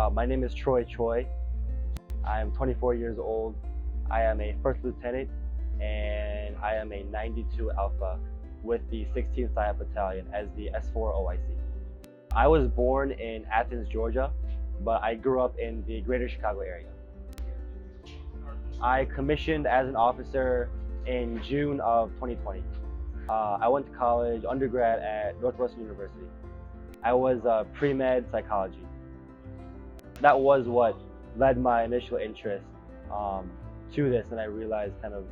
My name is Troy Choi. I am 24 years old. I am a First Lieutenant and I am a 92 Alpha with the 16th PSYOP Battalion as the S4 OIC. I was born in Athens, Georgia, but I grew up in the greater Chicago area. I commissioned as an officer in June of 2020. I went to college, undergrad at Northwestern University. I was pre-med psychology. That was what led my initial interest to this, and I realized kind of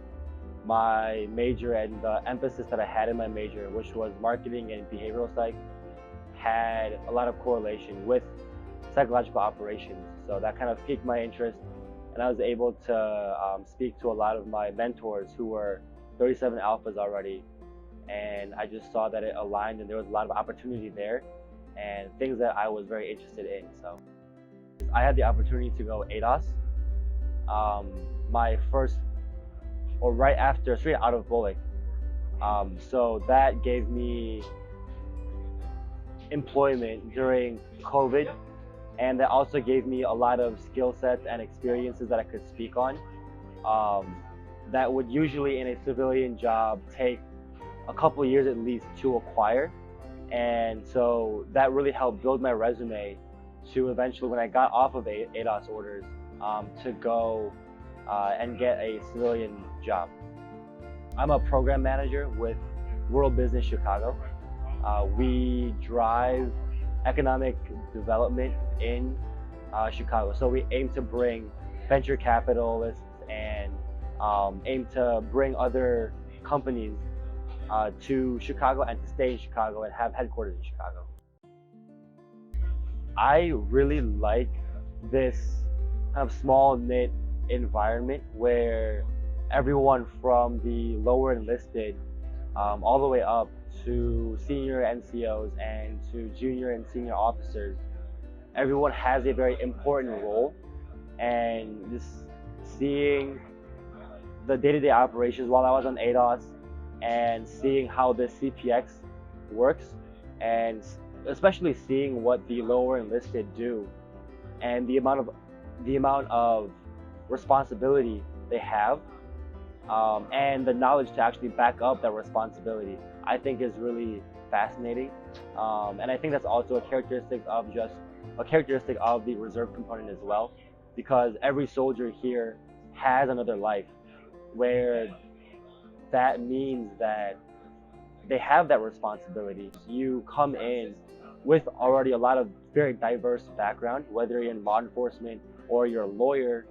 my major and the emphasis that I had in my major, which was marketing and behavioral psych, had a lot of correlation with psychological operations. So that kind of piqued my interest, and I was able to speak to a lot of my mentors who were 37 alphas already, and I just saw that it aligned and there was a lot of opportunity there and things that I was very interested in. So I had the opportunity to go ADOS. My first, or right after, straight out of Bullock. So that gave me employment during COVID, and that also gave me a lot of skill sets and experiences that I could speak on that would usually in a civilian job take a couple years at least to acquire. And so that really helped build my resume to eventually, when I got off of ADOS orders, to go and get a civilian job. I'm a program manager with World Business Chicago. We drive economic development in Chicago. So we aim to bring venture capitalists and aim to bring other companies to Chicago and to stay in Chicago and have headquarters in Chicago. I really like this kind of small knit environment where everyone from the lower enlisted all the way up to senior NCOs and to junior and senior officers, everyone has a very important role, and just seeing the day-to-day operations while I was on ADOS and seeing how the CPX works, and especially seeing what the lower enlisted do and the amount of responsibility they have, and the knowledge to actually back up that responsibility, I think is really fascinating. And I think that's also a characteristic of the reserve component as well, because every soldier here has another life where that means that they have that responsibility. You come in with already a lot of very diverse background, whether you're in law enforcement or you're a lawyer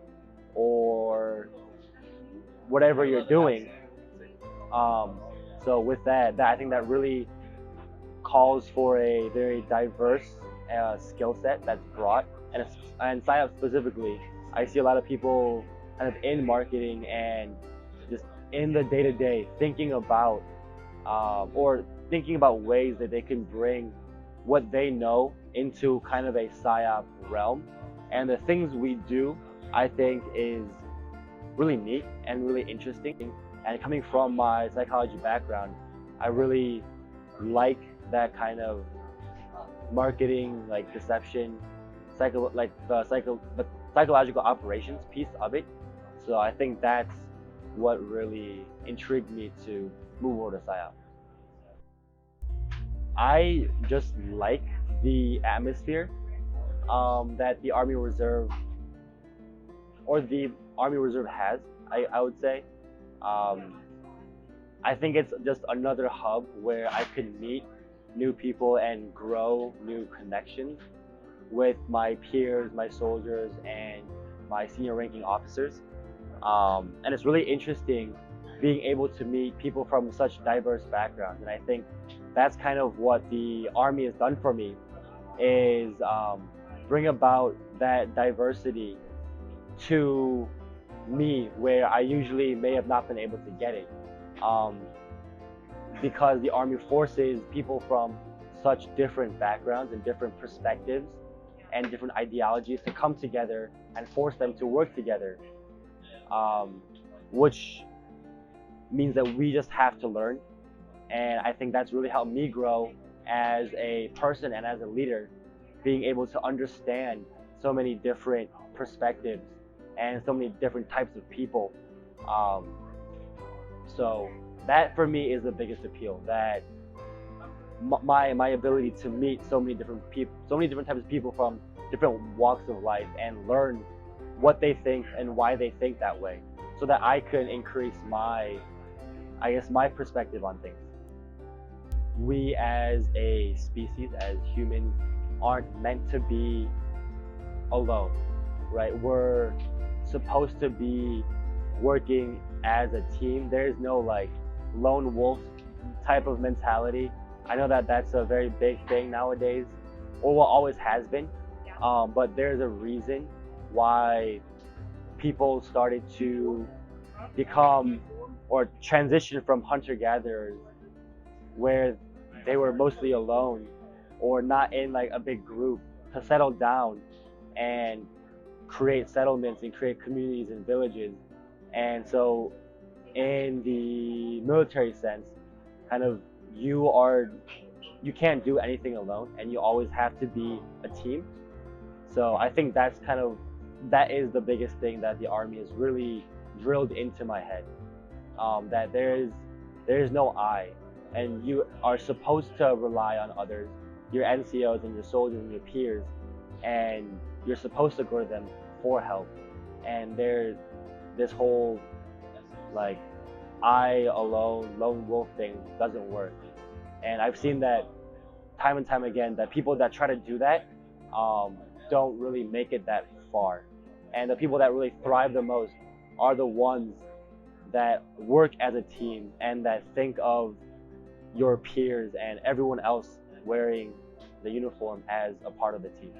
or whatever you're doing. So with that, I think that really calls for a very diverse skill set that's brought. And PSYOP specifically, I see a lot of people kind of in marketing and just in the day-to-day thinking about ways that they can bring what they know into kind of a PSYOP realm. And the things we do, I think, is really neat and really interesting. And coming from my psychology background, I really like that kind of marketing, like deception, the psychological operations piece of it. So I think that's what really intrigued me to move over to PSYOP. I just like the atmosphere that the Army Reserve has, I would say. I think it's just another hub where I could meet new people and grow new connections with my peers, my soldiers, and my senior ranking officers. And it's really interesting being able to meet people from such diverse backgrounds. And I think that's kind of what the Army has done for me, is bring about that diversity to me where I usually may have not been able to get it, because the Army forces people from such different backgrounds and different perspectives and different ideologies to come together and force them to work together, which means that we just have to learn. And I think that's really helped me grow as a person and as a leader, being able to understand so many different perspectives and so many different types of people. Um, so that for me is the biggest appeal. That my ability to meet so many different people, so many different types of people from different walks of life, and learn what they think and why they think that way, so that I could increase my, I guess, my perspective on things. We as a species, as humans, aren't meant to be alone, right? We're supposed to be working as a team. There's no like lone wolf type of mentality. I know that that's a very big thing nowadays, or what always has been. But there's a reason why people started to become or transition from hunter gatherers, where they were mostly alone or not in like a big group, to settle down and create settlements and create communities and villages. And so in the military sense, kind of, you are, you can't do anything alone, and you always have to be a team. So I think that's kind of, that is the biggest thing that the Army has really drilled into my head. That there is no I, and you are supposed to rely on others, your NCOs and your soldiers and your peers, and you're supposed to go to them for help. And there's this whole like I alone, lone wolf thing doesn't work. And I've seen that time and time again, that people that try to do that don't really make it that far. And the people that really thrive the most are the ones that work as a team and that think of your peers and everyone else wearing the uniform as a part of the team.